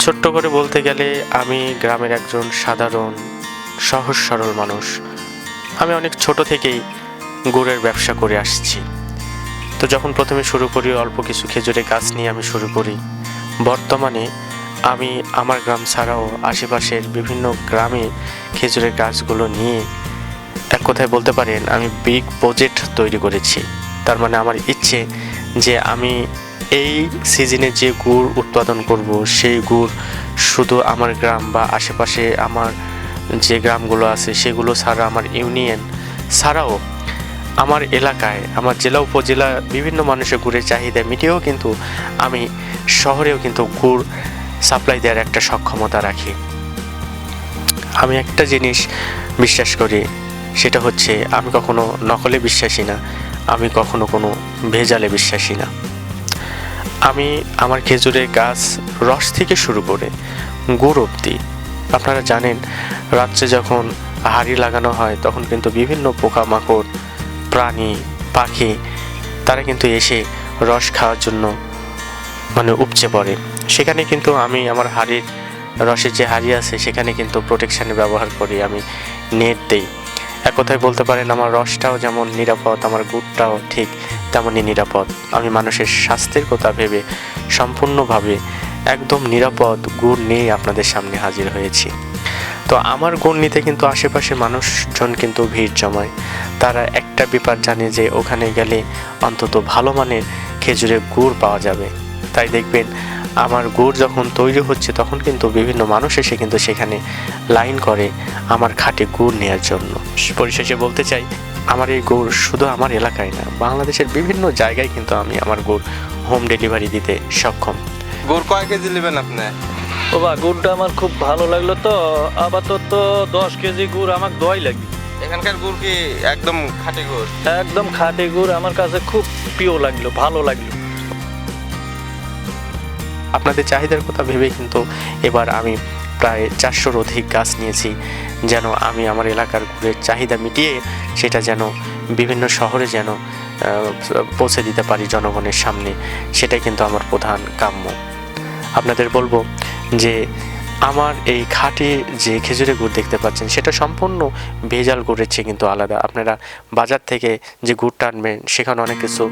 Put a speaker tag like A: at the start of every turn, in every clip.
A: ছোট্ট করে বলতে গেলে আমি গ্রামের একজন সাধারণ সহজ সরল মানুষ। আমি অনেক ছোট থেকেই গুড়ের ব্যবসা করে আসছি। তো যখন প্রথমে শুরু করি অল্প কিছু খেজুরের গাছ নিয়ে আমি শুরু করি। বর্তমানে আমি আমার গ্রাম ছাড়াও আশেপাশের বিভিন্ন গ্রামে খেজুরের গাছগুলো নিয়ে এক কথায় বলতে পারেন আমি বিগ প্রজেক্ট তৈরি করেছি। তার মানে আমার ইচ্ছে যে আমি এই সিজনে যে গুড় উৎপাদন করব সেই গুড় শুধু আমার গ্রাম বা আশেপাশে আমার যে গ্রামগুলো আছে সেগুলো ছাড়া আমার ইউনিয়ন ছাড়াও আমার এলাকায় আমার জেলা উপজেলা বিভিন্ন মানুষের গুড়ের চাহিদা মিটিয়েও কিন্তু আমি শহরেও কিন্তু গুড় সাপ্লাই দেওয়ার একটা সক্ষমতা রাখি। আমি একটা জিনিস বিশ্বাস করি, সেটা হচ্ছে আমি কখনো নকলে বিশ্বাসী না, আমি কখনো কোনো ভেজালে বিশ্বাসী না। আমি আমার খেজুরের গাছ রস থেকে শুরু করে গুড় অবধি, আপনারা জানেন রাত্রে যখন হাঁড়ি লাগানো হয় তখন কিন্তু বিভিন্ন পোকামাকড় প্রাণী পাখি তারা কিন্তু এসে রস খাওয়ার জন্য উপচে পড়ে। সেখানে কিন্তু আমি আমার হাঁড়ির রসের যে হাঁড়ি আছে সেখানে কিন্তু প্রোটেকশানে ব্যবহার করি, আমি নেট দিই। এক কথায় বলতে পারেন আমার রসটাও যেমন নিরাপদ, আমার গুড়টাও ঠিক তেমনই নিরাপদ। আমি মানুষের স্বাস্থ্যের কথা ভেবে সম্পূর্ণভাবে একদম নিরাপদ গুড় নিয়ে আপনাদের সামনে হাজির হয়েছি। তো আমার গুড় নিতে কিন্তু আশেপাশে মানুষজন কিন্তু ভিড় জমায়। তারা একটা ব্যাপার জানে যে ওখানে গেলে অন্তত ভালো মানের খেজুরের গুড় পাওয়া যাবে। তাই দেখবেন আমার গুড় যখন তৈরি হচ্ছে তখন কিন্তু বিভিন্ন মানুষ এসে কিন্তু সেখানে লাইন করে আমার খাঁটি গুড় নেওয়ার জন্য। পরিশেষে বলতে চাই আমার এই গুড় শুধু আমার এলাকায় না, বাংলাদেশের বিভিন্ন জায়গায় কিন্তু আমি আমার গুড় হোম ডেলিভারি দিতে সক্ষম।
B: গুড় কয় কেজি নেবেন আপনি?
C: বাবা গুড়টা আমার খুব ভালো লাগলো, তো আপাতত 10 কেজি গুড় আমাকে দোয়াই লাগবে।
B: এখানকার গুড় কি একদম খাঁটি গুড়?
C: একদম খাঁটি গুড়, আমার কাছে খুব প্রিয় লাগলো, ভালো লাগলো।
A: আপনাদের চাহিদার কথা ভেবে কিন্তু এবার আমি প্রায় 400-র অধিক গাছ নিয়েছি, যেন আমি আমার এলাকার গুড়ের চাহিদা মিটিয়ে সেটা যেন বিভিন্ন শহরে যেন পৌঁছে দিতে পারি জনগণের সামনে। সেটাই কিন্তু আমার প্রধান কাম্য। আপনাদের বলবো যে আমার এই খাঁটি যে খেজুরের গুড় দেখতে পাচ্ছেন সেটা সম্পূর্ণ ভেজাল গুড়ের চেয়ে কিন্তু আলাদা। আপনারা বাজার থেকে যে গুড়টা আনবেন সেখানে অনেক কিছু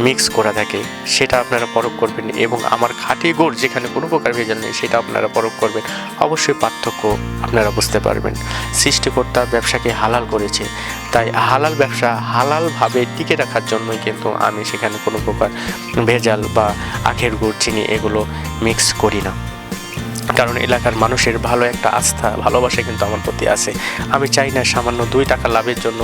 A: মিক্স করা থাকে, সেটা আপনারা পরখ করবেন, এবং আমার খাঁটি গুড় যেখানে কোনো প্রকার ভেজাল নেই সেটা আপনারা পরখ করবেন। অবশ্যই পার্থক্য আপনারা বুঝতে পারবেন। সৃষ্টিকর্তা ব্যবসাকে হালাল করেছে, তাই হালাল ব্যবসা হালালভাবে টিকে রাখার জন্যই কিন্তু আমি সেখানে কোনো প্রকার ভেজাল বা আখের গুড় চিনি এগুলো মিক্স করি না। কারণ এলাকার মানুষের ভালো একটা আস্থা ভালোবাসা কিন্তু আমার প্রতি আছে। আমি চাই না সামান্য 2 টাকা লাভের জন্য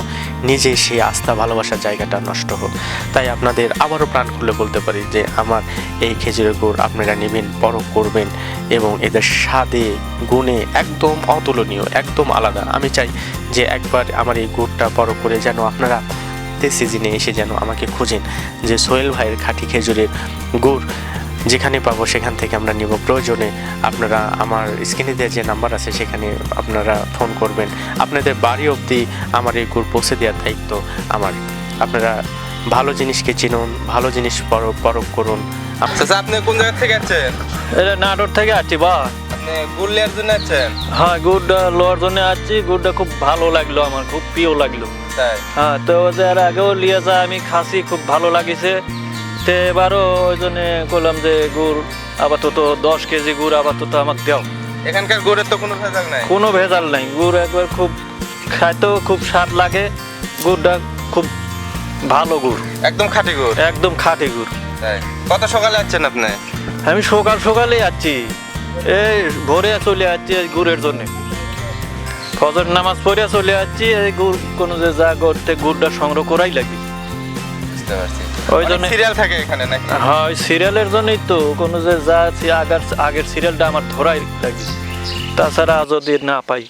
A: নিজে সেই আস্থা ভালোবাসার জায়গাটা নষ্ট হোক। তাই আপনাদের আবারও প্রাণ খুলে বলতে পারি যে আমার এই খেজুরের গুড় আপনারা নেবেন, পরখ করবেন, এবং এদের স্বাদে গুণে একদম অতুলনীয়, একদম আলাদা। আমি চাই যে একবার আমার এই গুড়টা পরখ করে যেন আপনারা সিজনে এসে যেন আমাকে খুঁজেন যে সোহেল ভাইয়ের খাঁটি খেজুরের গুড় যেখানে পাবো সেখান থেকে আমরা নিব। প্রয়োজনে আপনারা আমার স্ক্রিনে দেওয়া যে নাম্বার আছে সেখানে আপনারা ফোন করবেন। আপনাদের বাড়ি অবধি আমার এই গুড় পৌঁছে দেওয়ার দায়িত্ব আমার। আপনারা ভালো জিনিসকে চিনুন, ভালো জিনিস পরখ করুন।
B: আচ্ছা, আপনি কোন জায়গা থেকে আসছেন?
C: এটা নাটোর থেকে আসছি বা।
B: আপনি গুড় নেওয়ার জন্য আসছেন?
C: হ্যাঁ, গুড়টা লওয়ার জন্য আসছি। গুড়টা খুব ভালো লাগলো, আমার খুব প্রিয় লাগলো।
B: তাই?
C: হ্যাঁ, তো এর আগেও লিয়ে যা আমি খাসি, খুব ভালো লাগিছে। তো এবারও ওই জন্য করলাম যে গুড় আপাতত 10 কেজি গুড় আপাতত আমাকে দাও।
B: এখানকার গুড়ের তো কোনো ভেজাল নাই?
C: কোনো ভেজাল নাই। গুড় একবার খুব খাইতেও খুব স্বাদ লাগে, গুড়টা খুব ভালো গুড়,
B: একদম খাঁটি গুড়?
C: একদম খাঁটি গুড়।
B: তাই? কত সকালে আসছেন আপনি?
C: আমি সকালে যাচ্ছি, এই ভোরে চলে যাচ্ছি এই গুড়ের জন্য। ফজর নামাজ পড়ে চলে যাচ্ছি, এই গুড় কোনো যে যা করতে গুড়টা সংগ্রহ করাই লাগবে।
B: বুঝতে পারছি।
C: ওই জন্য
B: সিরিয়াল থাকে এখানে নাকি?
C: হ্যাঁ, ওই সিরিয়ালের জন্যই তো কোনো যে যা আগের সিরিয়ালটা আমার ধরাই লাগবে, তাছাড়া যদি না পাই